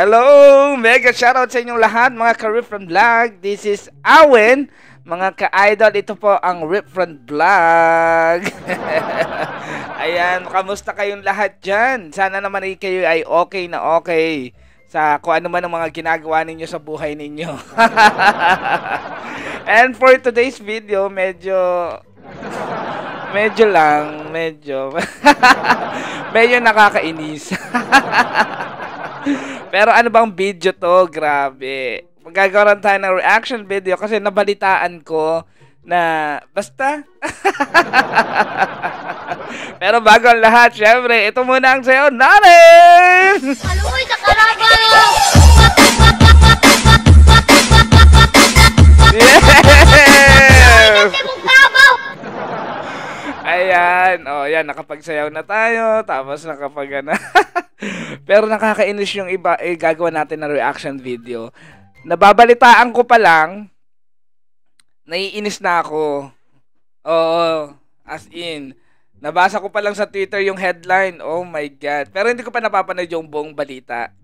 Hello! Mega shoutout sa inyong lahat mga ka-Rip from Vlog. This is Awen. Mga ka-idol, ito po ang Rip from Vlog. Ayan, kamusta kayong lahat dyan? Sana naman kayo ay okay na okay sa kung ano man ang mga ginagawa ninyo sa buhay ninyo. And for today's video, medyo nakakainis. Pero ano bang video to? Grabe. Magagawa tayo ng reaction video kasi nabalitaan ko na basta. Pero bago ang lahat, syempre, ito muna ang sayo natin! Aluy sa kalabaw! Yes! Ayan. O, yan. Nakapagsayaw na tayo. Tapos Pero nakakainis yung iba. Gagawa natin na reaction video. Nababalitaan ko pa lang. Naiinis na ako. Oo. As in. Nabasa ko pa lang sa Twitter yung headline. Oh my God. Pero hindi ko pa napapanood yung buong balita.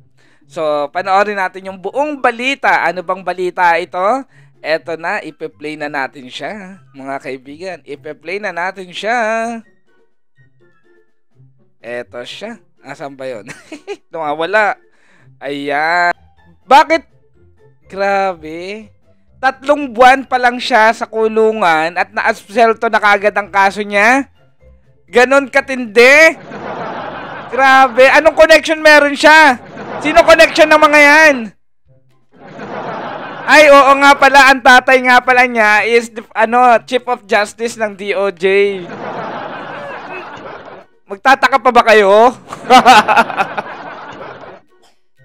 So, panoorin natin yung buong balita. Ano bang balita ito? Eto na, ipe-play na natin siya, mga kaibigan. Ipe-play na natin siya. Eto siya. Asan ba yun? Nawawala. Ayan. Bakit? Grabe. 3 buwan pa lang siya sa kulungan at na-asselto na kagad ang kaso niya? Ganon katindi? Grabe. Anong connection meron siya? Sino connection ng mga yan? Ay, oo nga pala, ang tatay nga pala niya is, Chief of Justice ng DOJ. Magtataka pa ba kayo?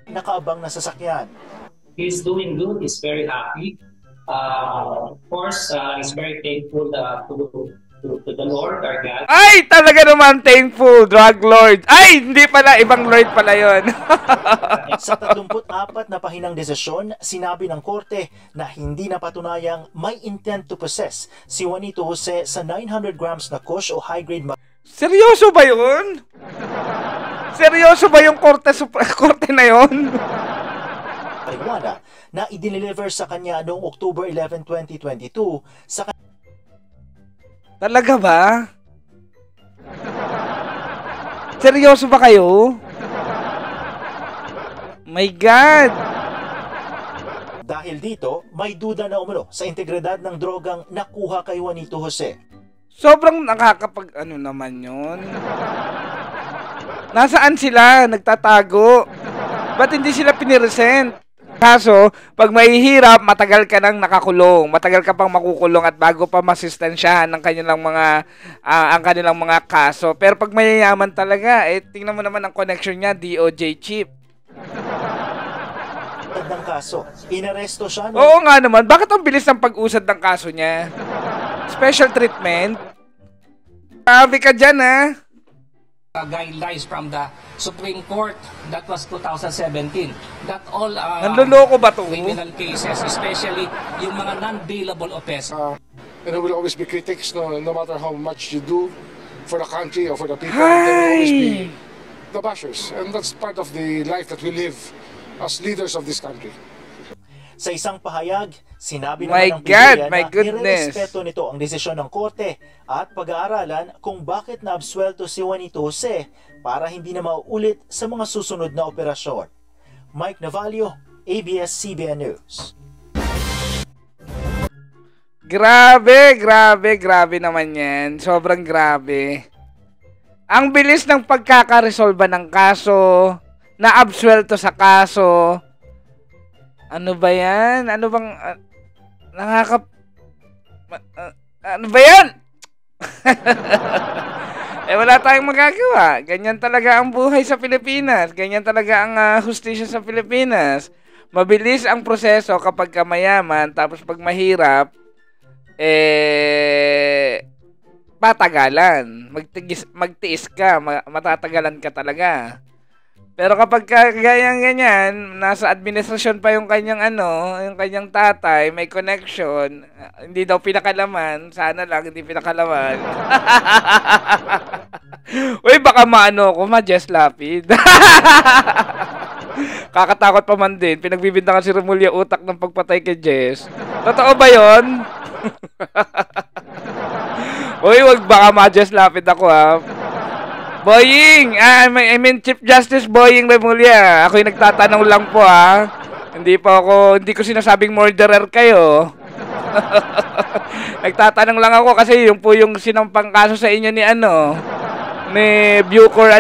Nakaabang na sasakyan. He's doing good, he's very happy. Of course, he's very thankful to the Lord, our God. Ay, talaga naman thankful, drug lord. Ay, hindi pala, ibang lord pala yon. Sa 34 na pahinang desisyon, sinabi ng korte na hindi napatunayang may intent to possess si Juanito Jose sa 900 grams na kush o high-grade Seryoso ba yun? Seryoso ba yung korte na yun? marijuana na i-deliver sa kanya noong October 11, 2022 sa Talaga ba? Seryoso ba kayo? My God! Dahil dito, may duda na umano sa integridad ng drogang nakuha kay Juanito Jose. Sobrang naman yun. Nasaan sila? Nagtatago. Ba't hindi sila piniresent? Kaso, pag mahihirap, matagal ka nang nakakulong. Matagal ka pang makukulong at bago pa masistensyahan ng kanilang ang kanilang mga kaso. Pero pag mayayaman talaga, tingnan mo naman ang connection niya, DOJ chief. Ng kaso, inaresto siya. Oo nga naman. Bakit ang bilis ng pag-usad ng kaso niya? Special treatment? Sabi ka dyan, ha? Guidelines from the Supreme Court, that was 2017, that all nanloloko ba to? Criminal cases, especially yung mga non-bailable offenses. And there will always be critics, no matter how much you do for the country or for the people. There will always be the bashers, and that's part of the life that we live as leaders of this country. Sa isang pahayag, sinabi My naman ng God, PDEA my na goodness. nirerespeto nito ang desisyon ng korte at pag-aaralan kung bakit naabsuelto si Juanito Jose para hindi na mauulit sa mga susunod na operasyon. Mike Navalio, ABS-CBN News. Grabe naman yan. Sobrang grabe. Ang bilis ng pagkakaresolba ng kaso, naabsuelto sa kaso. Ano ba yan? Ano bang ano ba yan? Wala tayong magagawa. Ganyan talaga ang buhay sa Pilipinas. Ganyan talaga ang hustisya sa Pilipinas. Mabilis ang proseso kapag mayaman, tapos pag mahirap, patagalan. Magtiis ka, matatagalan ka talaga. Pero kapag ganyan, nasa administrasyon pa yung kanyang yung kanyang tatay, may connection, hindi daw pinakalaman, sana lang hindi pinakalaman. Uy, baka ko, ma-Jess Lapid. Kakatakot pa man din. Pinagbibintangan si Remulla utak ng pagpatay kay Jess. Totoo ba yun? Uy, wag baka ma-Jess lapid ako ha. Boying! I mean Chief Justice Boying Remulla. Ako'y nagtatanong lang po ha. Hindi ko sinasabing murderer kayo. Nagtatanong lang ako kasi yung po yung sinampang kaso sa inyo ni Bucor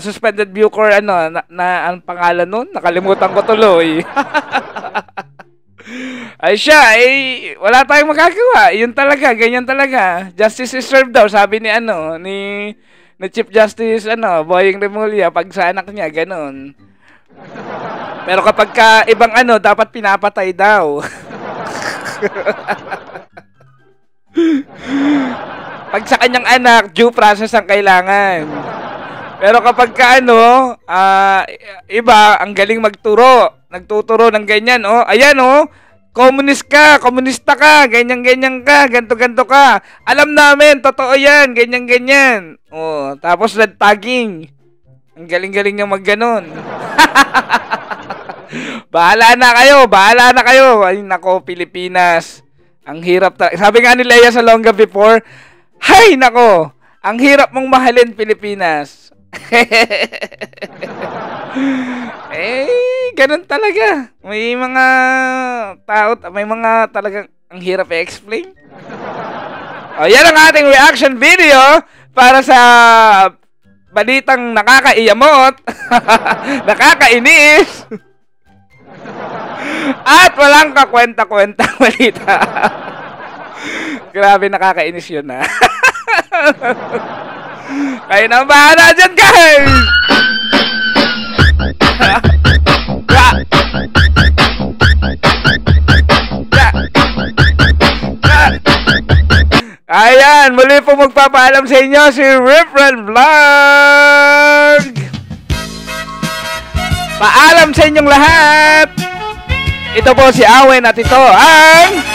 suspended Bucor ang pangalan nun, nakalimutan ko tuloy. Ay siya, wala tayong magagawa. Yun talaga, ganyan talaga. Justice is served daw, sabi ni Chief Justice Boying Remulla pag sa anak niya, ganun. Pero kapag ibang dapat pinapatay daw. Pag sa kanyang anak, due process ang kailangan. Pero kapag iba, ang galing magturo. Nagtuturo ng ganyan, ayan, komunista ka, ganyan-ganyan ka, ganto-ganto ka. Alam namin, totoo yan, ganyan-ganyan. Tapos red tagging. Ang galing-galing niya magganon. Bahala na kayo. Ay, nako, Pilipinas. Ang hirap sabi nga ni Leia Salonga before, hay, nako, ang hirap mong mahalin, Pilipinas. Ganun talaga. May mga tao, may mga talagang ang hirap i-explain. Yan ang ating reaction video para sa balitang nakakaiyamot, nakakainis, at walang kakwenta-kwentang balita. Grabe, nakakainis yun na. Kayo na bahala dyan, guys! Ayan, muli po magpapaalam sa inyo si Reverend Vlog. Paalam sa inyong lahat. Ito po si Awen at ito ang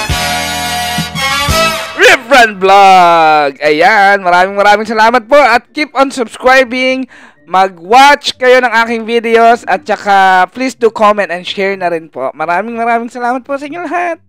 Reverend Vlog. Ayan, maraming salamat po at keep on subscribing. Mag-watch kayo ng aking videos at saka please do comment and share na rin po. Maraming salamat po sa inyo lahat.